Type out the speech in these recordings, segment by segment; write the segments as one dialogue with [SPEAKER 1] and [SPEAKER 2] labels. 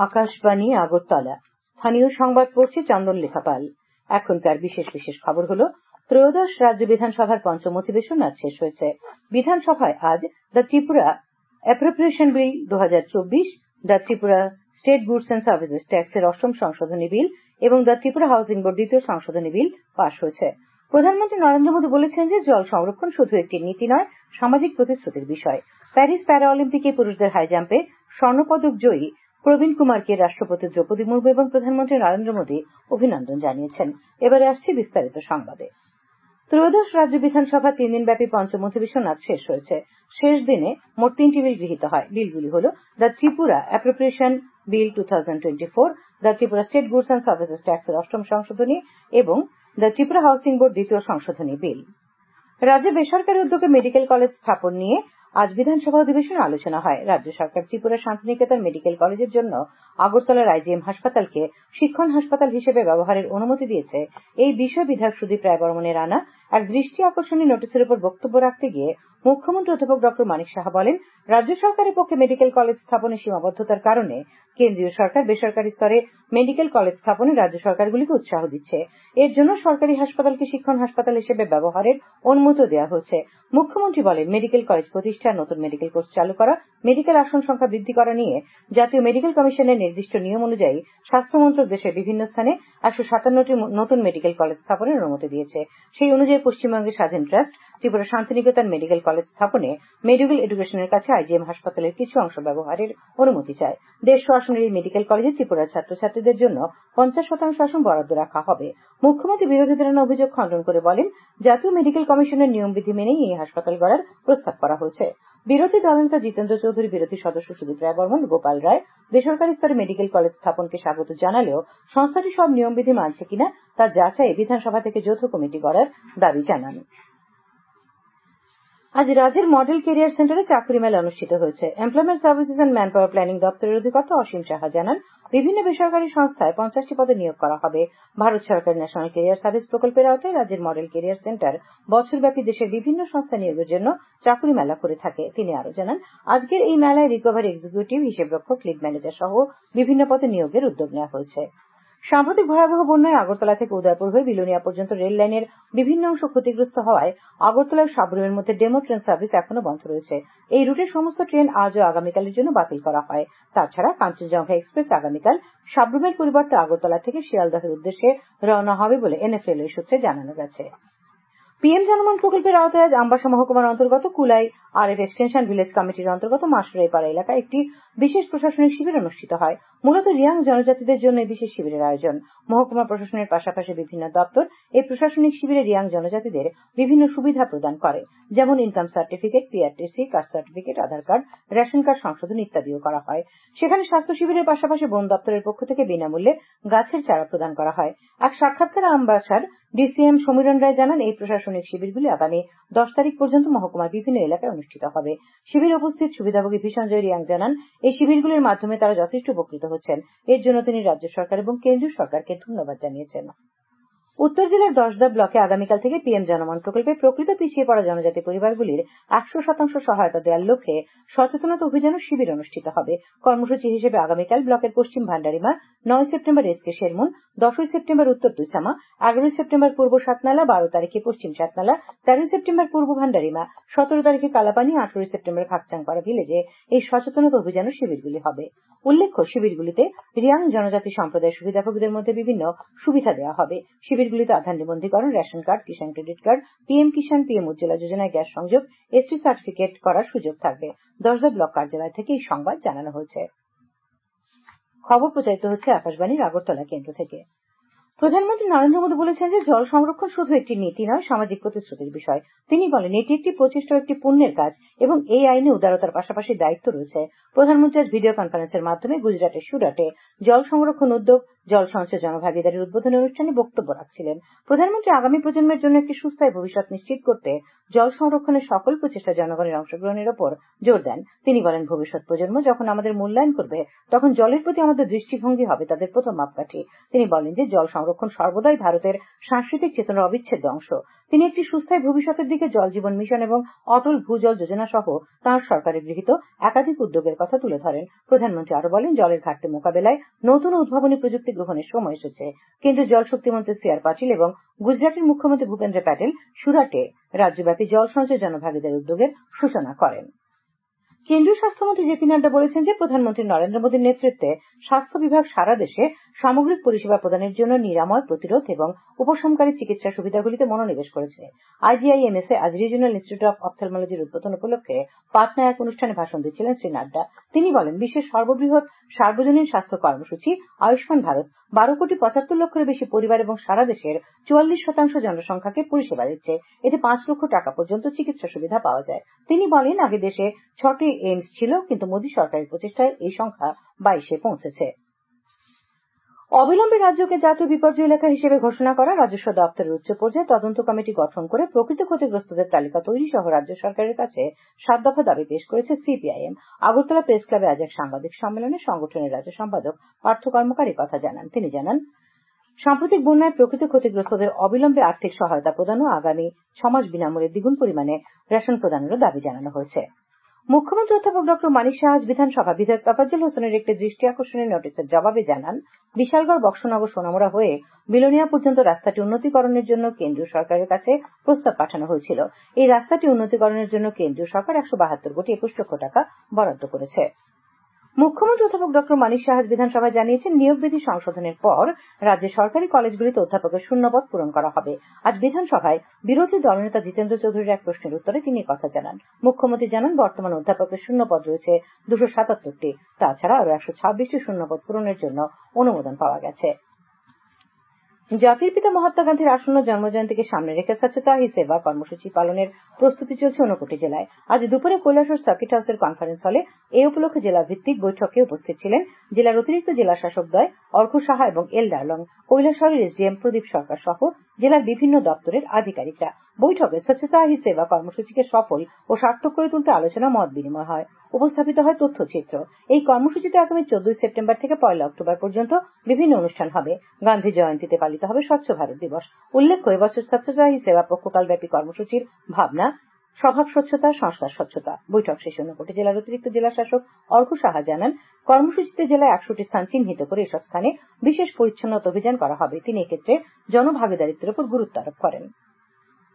[SPEAKER 1] আকাশবাণী আগরতলা। স্থানীয় সংবাদ পড়ছে চন্দন লেখাপাল। এখনকার বিশেষ বিশেষ খবর হলো, ত্রয়োদশ রাজ্য বিধানসভার পঞ্চম অধিবেশন আজ শেষ হয়েছে। বিধানসভায় আজ the Tripura appropriation bill 2024, the Tripura state goods and services ট্যাক্সের অষ্টম সংশোধনী বিল এবং দ্য ত্রিপুরা হাউসিং বোর্ড দ্বিতীয় সংশোধনী বিল পাশ হয়েছে। প্রধানমন্ত্রী নরেন্দ্র মোদী বলেছেন যে জল সংরক্ষণ শুধু একটি নীতি নয়, সামাজিক প্রতিশ্রুতির বিষয়। প্যারিস প্যারা অলিম্পিকে পুরুষদের হাই জাম্পে স্বর্ণপদক জয়ী প্রবীণ কুমারকে রাষ্ট্রপতি দ্রৌপদী মুর্মু এবং প্রধানমন্ত্রী নরেন্দ্র মোদী অভিনন্দন জানিয়েছেন। এবারে আসছে বিস্তারিত সংবাদে। ত্রয়োদশ রাজ্য বিধানসভা 3 দিনব্যাপী পঞ্চম অধিবেশন আজ শেষ হয়েছে। শেষ দিনে মোট 3টি বিল গৃহীত হয়। বিলগুলি হল the Tripura appropriation bill 2024, the Tripura state goods and services ট্যাক্সের অষ্টম সংশোধনী এবং দ্য ত্রিপুরা হাউসিং বোর্ড দ্বিতীয় সংশোধনী বিল। রাজ্যে বেসরকারি উদ্যোগে মেডিকেল কলেজ স্থাপন নিয়ে আজ বিধানসভা অধিবেশনে আলোচনা হয়। রাজ্য সরকার ত্রিপুরা শান্তিনিকেতন মেডিকেল কলেজের জন্য আগরতলার আইজিএম হাসপাতালকে শিক্ষণ হাসপাতাল হিসেবে ব্যবহারের অনুমতি দিয়েছে। এই বিষয়ে বিধায়ক সুদীপ রায় বর্মনের আনা এক দৃষ্টি আকর্ষণী নোটিশের উপর বক্তব্য রাখতে গিয়ে মুখ্যমন্ত্রী অধ্যাপক ডক্টর মানিক সাহা বলেন, রাজ্য সরকারের পক্ষে মেডিকেল কলেজ স্থাপনে সীমাবদ্ধতার কারণে কেন্দ্রীয় সরকার বেসরকারি স্তরে মেডিকেল কলেজ স্থাপনে রাজ্য সরকারগুলিকে উৎসাহ দিচ্ছে। এর জন্য সরকারি হাসপাতালকে শিক্ষণ হাসপাতাল হিসেবে ব্যবহারের অনুমতি দেওয়া হয়েছে। মুখ্যমন্ত্রী বলেন, মেডিকেল কলেজ প্রতিষ্ঠা, নতুন মেডিকেল কোর্স চালু করা, মেডিকেল আসন সংখ্যা বৃদ্ধি করা নিয়ে জাতীয় মেডিকেল কমিশনের নির্দিষ্ট নিয়ম অনুযায়ী স্বাস্থ্য মন্ত্রক দেশের বিভিন্ন স্থানে 157টি নতুন মেডিকেল কলেজ স্থাপনের অনুমতি দিয়েছে। সেই অনুযায়ী পশ্চিমবঙ্গের স্বাধীন trust Tripura Shantiniketan medical college স্থাপনে মেডিকেল এডুকেশনের কাছে আইজিএম হাসপাতালের কিছু অংশ ব্যবহারের অনুমতি চায়। 150 আসনের এই মেডিকেল কলেজে ত্রিপুরার ছাত্রছাত্রীদের জন্য 50% আসন বরাদ্দ রাখা হবে। মুখ্যমন্ত্রী বিরোধীদের আনা অভিযোগ খণ্ডন করে বলেন, জাতীয় মেডিকেল কমিশনের নিয়মবিধি মেনেই এই হাসপাতাল গড়ার প্রস্তাব করা হয়েছে। বিরোধী দলনেতা জিতেন্দ্র চৌধুরী, বিরোধী সদস্য সুদীপ রায় বর্মন, গোপাল রায় বেসরকারি স্তরে মেডিকেল কলেজ স্থাপনকে স্বাগত জানালেও সংস্থাটি সব নিয়মবিধি মানছে কিনা তা যাচাইয়ে বিধানসভা থেকে যৌথ কমিটি গড়ার দাবি জানান। আজ রাজ্যের মডেল কেরিয়ার সেন্টারে চাকরি মেলা অনুষ্ঠিত হয়েছে। Employment services and man power planning দপ্তরের অধিকর্তা অসীম সাহা জানান, বিভিন্ন বেসরকারি সংস্থায় 50টি পদে নিয়োগ করা হবে। ভারত সরকার ন্যাশনাল কেরিয়ার সার্ভিস প্রকল্পের আওতায় রাজ্যের মডেল কেরিয়ার সেন্টার বছরব্যাপী দেশের বিভিন্ন সংস্থা নিয়োগের জন্য চাকরি মেলা করে থাকে। তিনি আরো জানান, আজকের এই মেলায় রিকভারি এক্সিকিউটিভ, হিসেবরক্ষক, লিড ম্যানেজার সহ বিভিন্ন পদে নিয়োগের উদ্যোগ নেওয়া হয়েছে। সাম্প্রতিক ভয়াবহ বন্যায় আগরতলা থেকে উদয়পুর হয়ে বিলোনিয়া পর্যন্ত রেল লাইনের বিভিন্ন অংশ ক্ষতিগ্রস্ত হওয়ায় আগরতলা ও সাবরুমের মধ্যে ডেমো ট্রেন সার্ভিস এখনো বন্ধ রয়েছে। এই রুটের সমস্ত ট্রেন আজ ও আগামীকালের জন্য বাতিল করা হয়। তাছাড়া কাঞ্চনজঙ্ঘা এক্সপ্রেস আগামীকাল সাবরুমের পরিবর্তে আগরতলা থেকে শিয়ালদহের উদ্দেশ্যে রওনা হবে বলে এনএফ রেলওয়ে সূত্রে জানানো গেছে। পিএম জনমন প্রকল্পের আওতায় আজ আমবাসা মহকুমার অন্তর্গত কুলাই আরএফ এক্সটেনশন ভিলেজ কমিটির অন্তর্গত মাসরাইপাড়া এলাকায় একটি বিশেষ প্রশাসনিক শিবির অনুষ্ঠিত হয়। মূলত রিয়াং জনজাতিদের জন্য এই বিশেষ শিবিরের আয়োজন। মহকুমা প্রশাসনের পাশাপাশি বিভিন্ন দপ্তর এই প্রশাসনিক শিবিরে রিয়াং জনজাতিদের বিভিন্ন সুবিধা প্রদান করে, যেমন income certificate, PRTC, caste certificate, Aadhaar card, ration card সংশোধন ইত্যাদিও করা হয়। সেখানে স্বাস্থ্য শিবিরের পাশাপাশি বন দপ্তরের পক্ষ থেকে বিনামূল্যে গাছের চারা প্রদান করা হয়। এক সাক্ষাৎকারে আমবাসার ডিসিএম সমীরণ রায় জানান, এই প্রশাসনিক শিবিরগুলি আগামী 10 তারিখ পর্যন্ত মহকুমার বিভিন্ন এলাকায় অনুষ্ঠিত হবে। শিবিরে উপস্থিত সুবিধাভোগী ভীষণজয় রিয়াং জানান, এই শিবিরগুলির মাধ্যমে তারা যথেষ্ট উপকৃত হচ্ছেন। এর জন্য তিনি রাজ্য সরকার এবং কেন্দ্রীয় সরকারকে ধন্যবাদ জানিয়েছেন। উত্তর জেলার 10দা ব্লকে আগামীকাল থেকে পিএম জনমন প্রকল্পে প্রকৃত পিছিয়ে পড়া জনজাতি পরিবারগুলির 100% সহায়তা দেওয়ার লক্ষ্যে সচেতনতা অভিযান ও শিবির অনুষ্ঠিত হবে। কর্মসূচি হিসেবে আগামীকাল ব্লকের পশ্চিম ভান্ডারিমা, 9 সেপ্টেম্বর এসকে শেরমুন, 10 সেপ্টেম্বর উত্তর দুইসামা, 11 সেপ্টেম্বর পূর্ব সাতনালা, 12 তারিখে পশ্চিম সাতনালা, 13 সেপ্টেম্বর পূর্ব ভান্ডারিমা, 17 তারিখে কালাপানি, 18 সেপ্টেম্বর খাকচাংপাড়া ভিলেজে এই সচেতনতা অভিযান ও শিবিরগুলি হবে। উল্লেখ্য, শিবিরগুলিতে রিয়াং জনজাতি সম্প্রদায়ের সুবিধাভোগীদের মধ্যে বিভিন্ন সুবিধা দেওয়া হবে। শিবিরগুলিতে আধার নিবন্ধীকরণ, রেশন কার্ড, কিষাণ ক্রেডিট কার্ড, পিএম কিষাণ, পিএম উজ্জ্বলা যোজনায় গ্যাস সংযোগ, এসটি সার্টিফিকেট করার সুযোগ থাকবে। 10দা ব্লক কার্যালয় থেকে এই সংবাদ জানানো হয়েছে। খবর প্রচারিত হচ্ছে আকাশবাণীর আগরতলা কেন্দ্র থেকে। প্রধানমন্ত্রী নরেন্দ্র মোদী বলেছেন যে জল সংরক্ষণ শুধু একটি নীতি নয়, সামাজিক প্রতিশ্রুতির বিষয়। তিনি বলেন, এটি একটি প্রচেষ্টা ও একটি পুণ্যের কাজ এবং এই আইনে উদারতার পাশাপাশি দায়িত্ব রয়েছে। প্রধানমন্ত্রী আজ ভিডিও কনফারেন্সের মাধ্যমে গুজরাটের সুরাটে জল সংরক্ষণ উদ্যোগ জল সঞ্চয় জনভাগিদারির উদ্বোধনী অনুষ্ঠানে বক্তব্য রাখছিলেন। প্রধানমন্ত্রী আগামী প্রজন্মের জন্য একটি সুস্থায়ী ভবিষ্যৎ নিশ্চিত করতে জল সংরক্ষণের সকল প্রচেষ্টা জনগণের অংশগ্রহণের ওপর জোর দেন। তিনি বলেন, ভবিষ্যৎ প্রজন্ম যখন আমাদের মূল্যায়ন করবে তখন জলের প্রতি আমাদের দৃষ্টিভঙ্গি হবে তাদের প্রথম মাপকাঠি। তিনি বলেন যে জল সংরক্ষণ সর্বদাই ভারতের সাংস্কৃতিক চেতনার অবিচ্ছেদ্য অংশ। তিনি একটি সুস্থায়ী ভবিষ্যতের দিকে জল জীবন মিশন এবং অটল ভূজল যোজনা সহ তাঁর সরকারের গৃহীত একাধিক উদ্যোগের কথা তুলে ধরেন। প্রধানমন্ত্রী আরো বলেন, জলের ঘাটতি মোকাবেলায় নতুন উদ্ভাবনী প্রযুক্তি গ্রহণের সময় এসেছে। কেন্দ্রীয় জলশক্তি মন্ত্রী সি আর পাটিল এবং গুজরাটের মুখ্যমন্ত্রী ভূপেন্দ্র প্যাটেল সুরাটে রাজ্যব্যাপী জল সঞ্চয় জনভাগিদারি উদ্যোগের সূচনা করেন। কেন্দ্রীয় স্বাস্থ্যমন্ত্রী জে পি নাড্ডা বলেছেন যে প্রধানমন্ত্রী নরেন্দ্র মোদীর নেতৃত্বে স্বাস্থ্য বিভাগ সারা দেশে সামগ্রিক পরিষেবা প্রদানের জন্য নিরাময়, প্রতিরোধ এবং উপশমকারী চিকিৎসা সুবিধাগুলিতে মনোনিবেশ করেছে। আইজিআইএমএস এ আজ রিজিওনাল ইনস্টিটিউট অব অপথ্যালমোলজির উদ্বোধন উপলক্ষে পাটনায় এক অনুষ্ঠানে ভাষণ দিচ্ছিলেন শ্রী নাড্ডা। তিনি বলেন, বিশ্বের সর্ববৃহৎ সার্বজনীন স্বাস্থ্য কর্মসূচি আয়ুষ্মান ভারত 12,75,00,000-এর বেশি পরিবার এবং সারা দেশের 44% জনসংখ্যাকে পরিষেবা দিচ্ছে। এতে 5 লক্ষ টাকা পর্যন্ত চিকিৎসা সুবিধা পাওয়া যায়। তিনি বলেন, আগে দেশে 6টি এইমস ছিল, কিন্তু মোদী সরকারের প্রচেষ্টায় এই সংখ্যা 22-এ পৌঁছেছে। অবিলম্বে রাজ্যকে জাতীয় বিপর্যয় এলাকা হিসেবে ঘোষণা করা রাজস্ব দপ্তরের উচ্চ পর্যায়ে তদন্ত কমিটি গঠন করে প্রকৃত ক্ষতিগ্রস্তদের তালিকা তৈরি সহ রাজ্য সরকারের কাছে 7 দফা দাবি পেশ করেছে সিপিআইএম। আগরতলা প্রেস ক্লাবে আজ এক সাংবাদিক সম্মেলনে সংগঠনের রাজ্য সম্পাদক পার্থ কর্মকার এই কথা জানান। তিনি জানান, সাম্প্রতিক বন্যায় প্রকৃত ক্ষতিগ্রস্তদের অবিলম্বে আর্থিক সহায়তা প্রদান ও আগামী 6 মাস বিনামূল্যে দ্বিগুণ পরিমাণে রেশন প্রদানেরও দাবি জানানো হয়েছে। মুখ্যমন্ত্রী অধ্যাপক ডক্টর মানিক সাহা আজ বিধানসভা বিধায়ক তোফাজ্জল হোসেনের একটি দৃষ্টি আকর্ষণের নোটিশের জবাবে জানান, বিশালগড়, বক্সনগর, সোনামুড়া হয়ে বিলোনিয়া পর্যন্ত রাস্তাটি উন্নতিকরণের জন্য কেন্দ্রীয় সরকারের কাছে প্রস্তাব পাঠানো হয়েছিল। এই রাস্তাটি উন্নতিকরণের জন্য কেন্দ্রীয় সরকার 172,21,00,000 টাকা বরাদ্দ করেছে। মুখ্যমন্ত্রী অধ্যাপক ডক্টর মানিক সাহা বিধানসভায় জানিয়েছেন, নিয়োগ বিধি সংশোধনের পর রাজ্যের সরকারি কলেজগুলিতে অধ্যাপকের শূন্যপদ পূরণ করা হবে। আজ বিধানসভায় বিরোধী দলনেতা জিতেন্দ্র চৌধুরীর এক প্রশ্নের উত্তরে তিনি কথা জানান। মুখ্যমন্ত্রী জানান, বর্তমানে অধ্যাপকের শূন্যপদ রয়েছে 277টি। তাছাড়া আরো 126টি শূন্যপদ পূরণের জন্য অনুমোদন পাওয়া গেছে। জাতির পিতা মহাত্মা গান্ধীর আসন্ন জন্মজয়ন্তীকে সামনে রেখে স্বচ্ছতা হি সেবা কর্মসূচি পালনের প্রস্তুতি চলছে 59 জেলায়। আজ দুপুরে কৈলাসহর সার্কিট হাউসের কনফারেন্স হলে এই উপলক্ষে জেলা ভিত্তিক বৈঠকে উপস্থিত ছিলেন জেলার অতিরিক্ত জেলা শাসকদ্বয় অর্ঘ সাহা এবং এল ডার্লং, কৈলাসহরের এসডিএম প্রদীপ সরকার সহ জেলার বিভিন্ন দপ্তরের আধিকারিকরা। বৈঠকে স্বচ্ছতা হি সেবা কর্মসূচিকে সফল ও সার্থক করে তুলতে আলোচনা, মত বিনিময় হয়। উপস্থাপিত হয় তথ্যচিত্র। এই কর্মসূচিতে আগামী 14 সেপ্টেম্বর থেকে 1 অক্টোবর পর্যন্ত বিভিন্ন অনুষ্ঠান হবে। গান্ধী জয়ন্তীতে পালিত হবে স্বচ্ছ ভারত দিবস। উল্লেখ্য, এবছর স্বচ্ছতা হি সেবা পক্ষকালব্যাপী কর্মসূচির ভাবনা স্বভাব স্বচ্ছতা, সংস্কার স্বচ্ছতা। বৈঠক শেষে 59 জেলার অতিরিক্ত জেলা শাসক অর্ঘ সাহা জানান, কর্মসূচিতে জেলায় 100টি স্থান চিহ্নিত করে এসব স্থানে বিশেষ পরিচ্ছন্নতা অভিযান করা হবে। তিনি এক্ষেত্রে জনভাগিদারিত্বের উপর গুরুত্ব আরোপ করেন।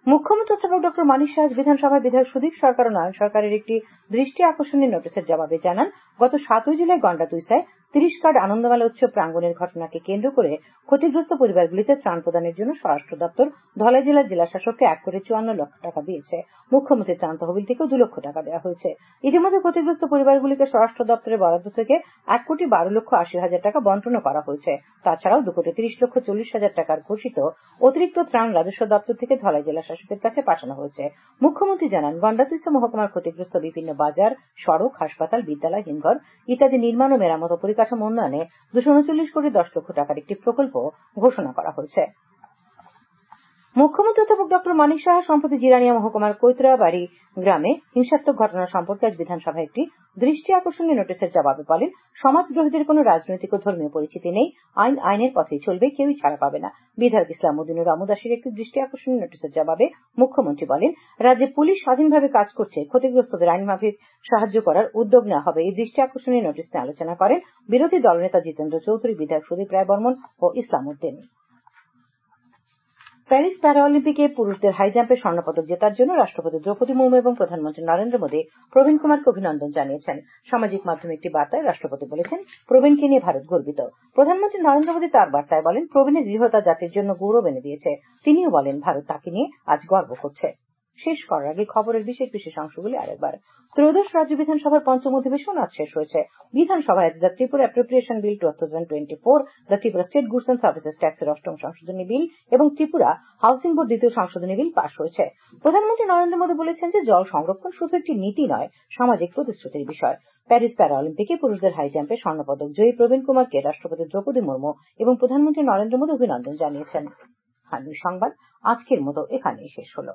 [SPEAKER 1] মুখ্যমন্ত্রী অধ্যাপক ডক্টর মানিক সাহা বিধানসভায় বিধায়ক সুদীপ সরকার ও নয়ন সরকারের একটি দৃষ্টি আকর্ষণের নোটিশের জবাবে জানান, গত 7 জুলাই গন্ডাতুইসায় 30 কার্ড আনন্দমেলা উৎসব প্রাঙ্গণের ঘটনাকে কেন্দ্র করে ক্ষতিগ্রস্ত পরিবারগুলিতে ত্রাণ প্রদানের জন্য স্বরাষ্ট্র দপ্তর ধলাই জেলার জেলা শাসককে 1 করে 54 লক্ষ টাকা দিয়েছে। মুখ্যমন্ত্রীর ত্রাণ তহবিল থেকেও 2 লক্ষ টাকা দেওয়া হয়েছে। ইতিমধ্যে ক্ষতিগ্রস্ত পরিবারগুলিকে স্বরাষ্ট্র দপ্তরের বরাদ্দ থেকে 1,12,80,000 টাকা বন্টনও করা হয়েছে। তাছাড়াও 2,30,40,000 টাকার ঘোষিত অতিরিক্ত ত্রাণ রাজস্ব দপ্তর থেকে ধলাই জেলা শাসকের কাছে পাঠানো হয়েছে। মুখ্যমন্ত্রী জানান, গন্ডাতুইসা মহকুমার ক্ষতিগ্রস্ত বিভিন্ন বাজার, সড়ক, হাসপাতাল, বিদ্যালয়, হিমঘর ইত্যাদি নির্মাণ ও মেরামত ও পরিকাঠামো উন্নয়নে 239 কোটি 10 লক্ষ টাকার একটি প্রকল্প ঘোষণা করা হয়েছে। মুখ্যমন্ত্রী অধ্যাপক ডক্টর মানিক সাহা সম্প্রতি জিরানিয়া মহকুমার কৈতরাবাড়ি গ্রামে হিংসাত্মক ঘটনা সম্পর্কে আজ বিধানসভায় একটি দৃষ্টি আকর্ষণীয় নোটিশের জবাবে বলেন, সমাজদ্রোহীদের কোনো রাজনৈতিক ও ধর্মীয় পরিচিতি নেই। আইন আইনের পথেই চলবে, কেউই ছাড়া পাবে না। বিধায়ক ইসলামউদ্দিনুর রমদাসের একটি দৃষ্টি আকর্ষণীয় নোটিশের জবাবে মুখ্যমন্ত্রী বলেন, রাজ্যে পুলিশ স্বাধীনভাবে কাজ করছে, ক্ষতিগ্রস্তদের আইনমাফিক সাহায্য করার উদ্যোগ নেওয়া হবে। এই দৃষ্টি আকর্ষণীয় নোটিশ নিয়ে আলোচনা করেন বিরোধী দলনেতা জিতেন্দ্র চৌধুরী, বিধায়ক সুদীপ রায় বর্মন ও ইসলামউদ্দিন। প্যারিস প্যারা অলিম্পিকে পুরুষদের হাই জাম্পে স্বর্ণপদক জেতার জন্য রাষ্ট্রপতি দ্রৌপদী মুর্মু এবং প্রধানমন্ত্রী নরেন্দ্র মোদী প্রবীণ কুমারকে অভিনন্দন জানিয়েছেন। সামাজিক মাধ্যমে একটি বার্তায় রাষ্ট্রপতি বলেছেন, প্রবীণকে নিয়ে ভারত গর্বিত। প্রধানমন্ত্রী নরেন্দ্র মোদী তার বার্তায় বলেন, প্রবীণের দৃঢ়তা জাতির জন্য গৌরব এনে দিয়েছে। তিনিও বলেন, ভারত তাকে নিয়ে আজ গর্ব করছে। শেষ করার আগে খবরের বিশেষ বিশেষ অংশগুলি আরেকবার। ত্রয়োদশ রাজ্য বিধানসভার পঞ্চম অধিবেশন আজ শেষ হয়েছে। বিধানসভায় the Tripura appropriation bill 2024, the Tripura state goods and services ট্যাক্সের অষ্টম সংশোধনী বিল এবং ত্রিপুরা হাউসিং বোর্ড দ্বিতীয় সংশোধনী বিল পাশ হয়েছে। প্রধানমন্ত্রী নরেন্দ্র মোদী বলেছেন যে জল সংরক্ষণ শুধু একটি নীতি নয়, সামাজিক প্রতিশ্রুতির বিষয়। প্যারিস প্যারা অলিম্পিকে পুরুষদের হাই জাম্পে স্বর্ণপদক জয়ী প্রবীণ কুমারকে রাষ্ট্রপতি দ্রৌপদী মুর্মু এবং প্রধানমন্ত্রী নরেন্দ্র মোদী অভিনন্দন জানিয়েছেন। স্থানীয় সংবাদ আজকের মতো এখানেই শেষ হলো।